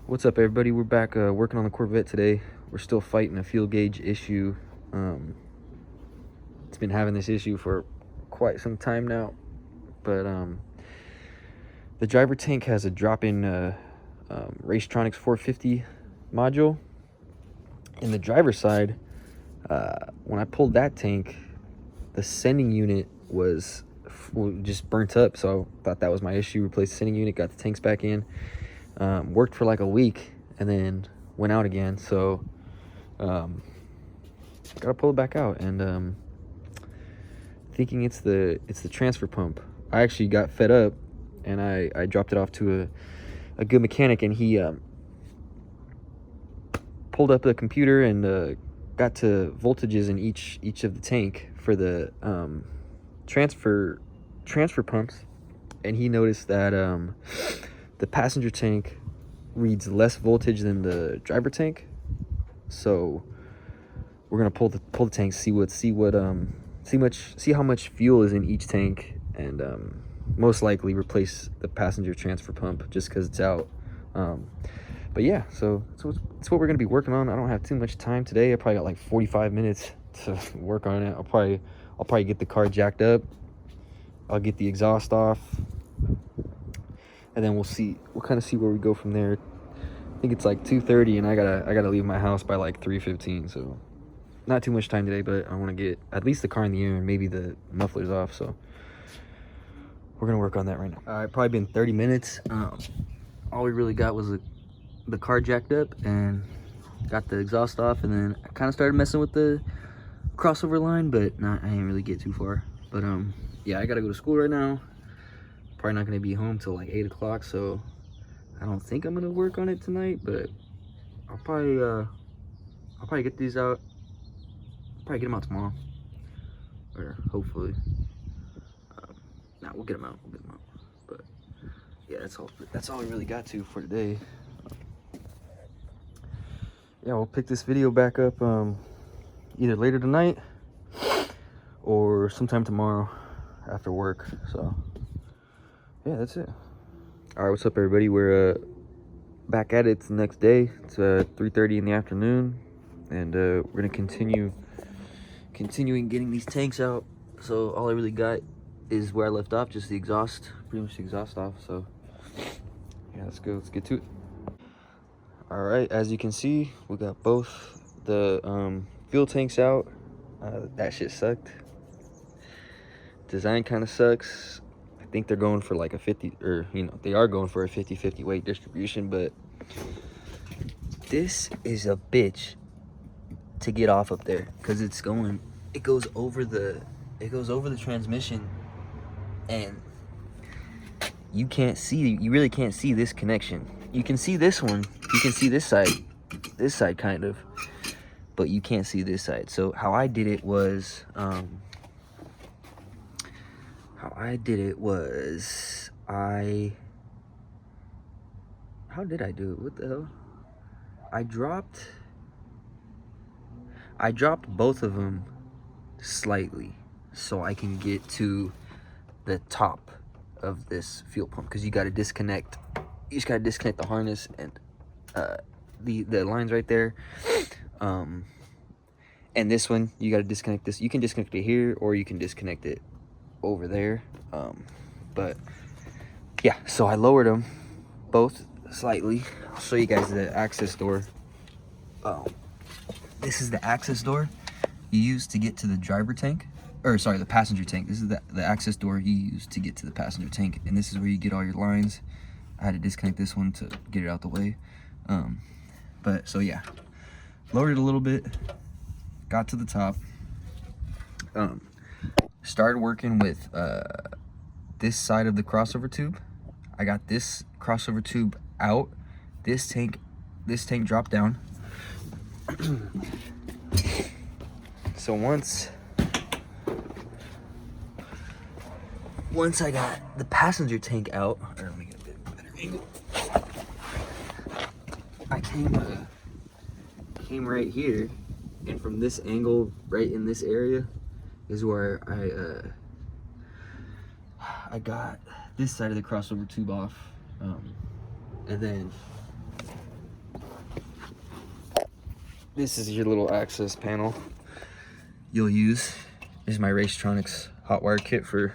What's up, everybody? We're back working on the Corvette today. We're still fighting a fuel gauge issue. It's been having this issue for quite some time now, but the driver tank has a drop-in Racetronics 450 module. In the driver's side, when I pulled that tank, the sending unit was just burnt up, so I thought that was my issue. Replaced the sending unit, got the tanks back in. Worked for like a week and then went out again, so gotta pull it back out, and thinking it's the transfer pump. I actually got fed up and I dropped it off to a good mechanic, and he pulled up the computer and got to voltages in each of the tank for the transfer pumps, and he noticed that the passenger tank reads less voltage than the driver tank. So we're gonna pull the tank, see how much fuel is in each tank, and most likely replace the passenger transfer pump just because it's out. But yeah, so it's what we're gonna be working on. I don't have too much time today. I probably got like 45 minutes to work on it. I'll probably get the car jacked up. I'll get the exhaust off, and then we'll kind of see where we go from there. I think it's like 2:30, and I gotta leave my house by like 3:15. So not too much time today, but I want to get at least the car in the air and maybe the mufflers off. So we're gonna work on that right now. All right, probably been 30 minutes. All we really got was the car jacked up and got the exhaust off, and then I kind of started messing with the crossover line, but I didn't really get too far. But yeah, I gotta go to school right now. Probably not gonna be home till like 8 o'clock, so I don't think I'm gonna work on it tonight, but I'll probably get these out. Probably get them out tomorrow, or hopefully. Nah, we'll get them out. But yeah, that's all we really got to for today. Yeah, we'll pick this video back up either later tonight or sometime tomorrow after work. So yeah, that's it. All right, what's up, everybody? We're back at it. It's the next day. It's 3:30 in the afternoon, and we're gonna continuing getting these tanks out. So all I really got is where I left off, just the exhaust, pretty much the exhaust off. So yeah, let's get to it. All right, as you can see, we got both the fuel tanks out. That shit sucked. Design kind of sucks. I think they're going for like a 50, or they are going for a 50-50 weight distribution, but this is a bitch to get off up there, because it goes over the transmission, and you really can't see this connection. You can see this one, you can see this side kind of, but you can't see this side. So how I did it was how did I do it? What the hell? I dropped both of them slightly so I can get to the top of this fuel pump, because you got to disconnect. You just got to disconnect the harness and the lines right there. And this one, you got to disconnect this. You can disconnect it here, or you can disconnect it over there. But yeah, so I lowered them both slightly. I'll show you guys the access door. This is the access door you use to get to the driver tank, or sorry, the passenger tank. This is the access door you use to get to the passenger tank, and this is where you get all your lines. I had to disconnect this one to get it out the way. But so yeah, lowered it a little bit, got to the top, started working with this side of the crossover tube. I got this crossover tube out. This tank dropped down. So once I got the passenger tank out, or let me get a bit better angle. I came right here, and from this angle, right in this area, is where I got this side of the crossover tube off, and then this is your little access panel you'll use. This is my Racetronics hot wire kit for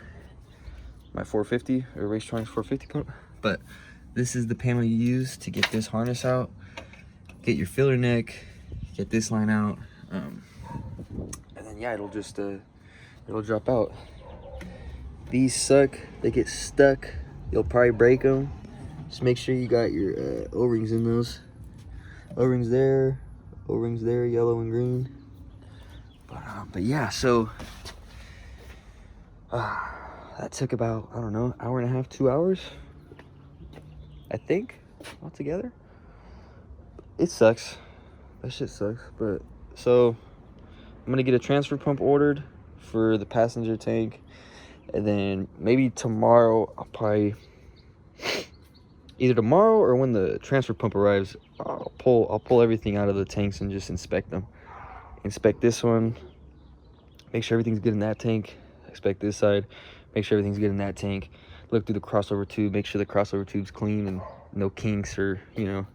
my 450 or Racetronics 450 pump. But this is the panel you use to get this harness out, get your filler neck, get this line out, and then yeah, it'll just it'll drop out. These suck, they get stuck, you'll probably break them. Just make sure you got your O-rings in those. O-rings there, yellow and green. But yeah, so that took about, I don't know, hour and a half, 2 hours, I think, altogether. It sucks. That shit sucks. But so I'm gonna get a transfer pump ordered for the passenger tank, and then maybe tomorrow I'll probably, either tomorrow or when the transfer pump arrives, I'll pull everything out of the tanks and just inspect them. Inspect this one, make sure everything's good in that tank. Inspect this side, make sure everything's good in that tank. Look through the crossover tube, make sure the crossover tube's clean and no kinks or, you know,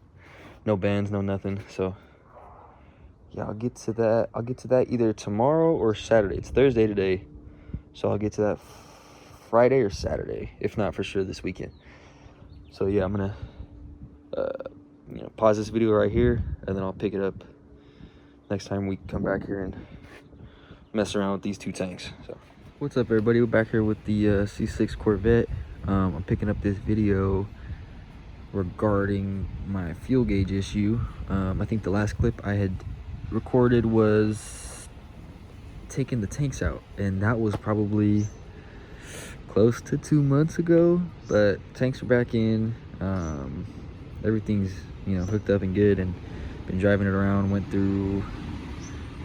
no bends, no nothing. So yeah, I'll get to that either tomorrow or Saturday. It's Thursday today, so I'll get to that Friday or Saturday, if not for sure this weekend. So yeah, I'm gonna you know, pause this video right here, and then I'll pick it up next time we come back here and mess around with these two tanks. So what's up, everybody? We're back here with the C6 Corvette. I'm picking up this video regarding my fuel gauge issue. I think the last clip I had recorded was taking the tanks out, and that was probably close to 2 months ago. But tanks are back in, everything's, you know, hooked up and good, and been driving it around. Went through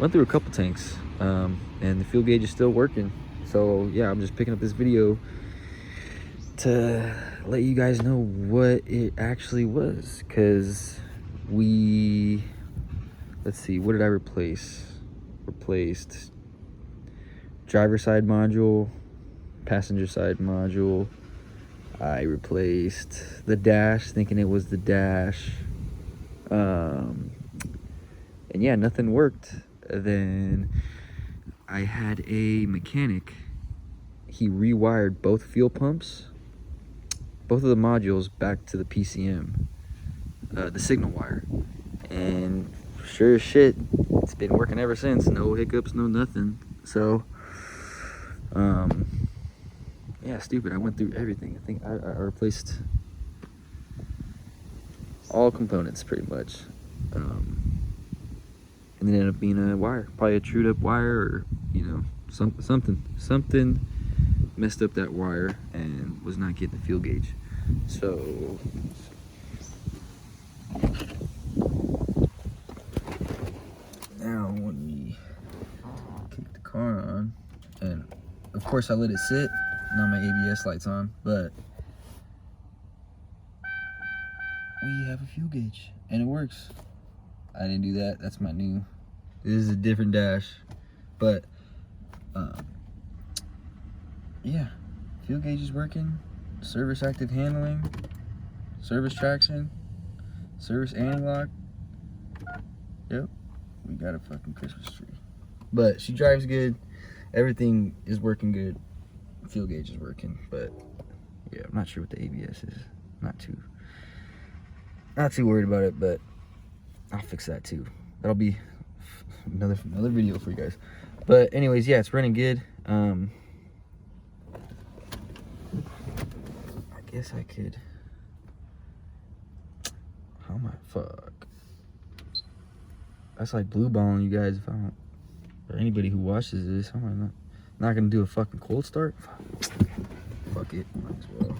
a couple tanks, and the fuel gauge is still working. So yeah, I'm just picking up this video to let you guys know what it actually was, because let's see, what did I replace? Replaced driver side module, passenger side module. I replaced the dash, thinking it was the dash, and yeah, nothing worked. Then I had a mechanic, he rewired both fuel pumps, both of the modules, back to the PCM, the signal wire, and sure as shit, it's been working ever since. No hiccups, no nothing. So yeah, stupid, I went through everything. I think I replaced all components pretty much, and it ended up being a wire, probably a trued up wire, or, you know, something messed up that wire and was not getting the fuel gauge. So now when we kick the car on, and of course I let it sit, now my ABS light's on, but we have a fuel gauge and it works. I didn't do that, that's my new, this is a different dash, but yeah, fuel gauge is working, service active handling, service traction, service anti-lock. Yep, we got a fucking Christmas tree. But she drives good, everything is working good, fuel gauge is working. But yeah, I'm not sure what the ABS is, not too worried about it, but I'll fix that too. That'll be another video for you guys. But anyways, yeah, it's running good. I guess I could, how am I, fuck, that's like blue balling you guys. If I don't, or anybody who watches this, how am I not gonna do a fucking cold start? Fuck it, might as well.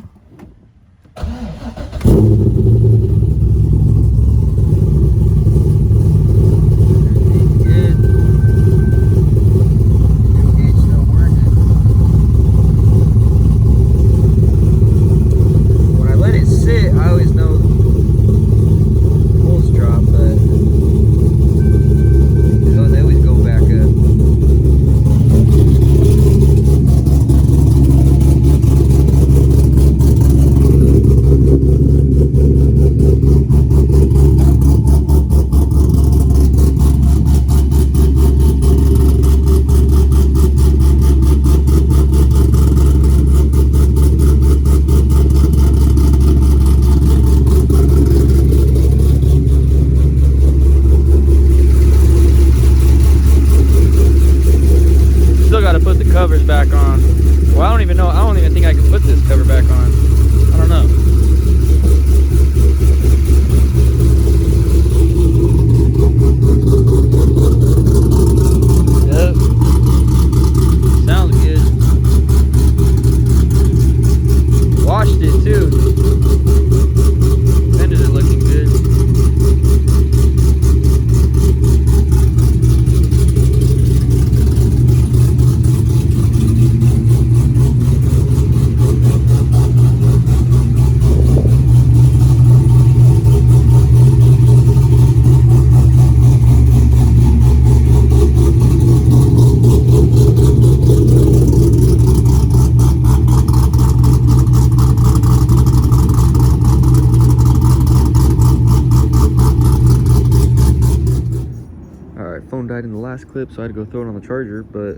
died in the last clip, so I had to go throw it on the charger, but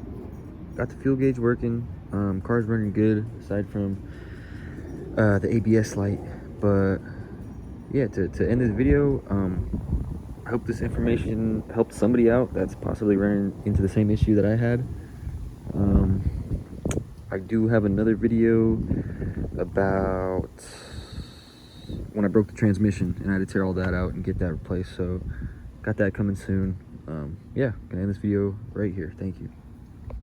got the fuel gauge working. Car's running good aside from the ABS light. But yeah, to end this video, I hope this information helped somebody out that's possibly running into the same issue that I had. I do have another video about when I broke the transmission and I had to tear all that out and get that replaced, so got that coming soon. Yeah, gonna end this video right here. Thank you.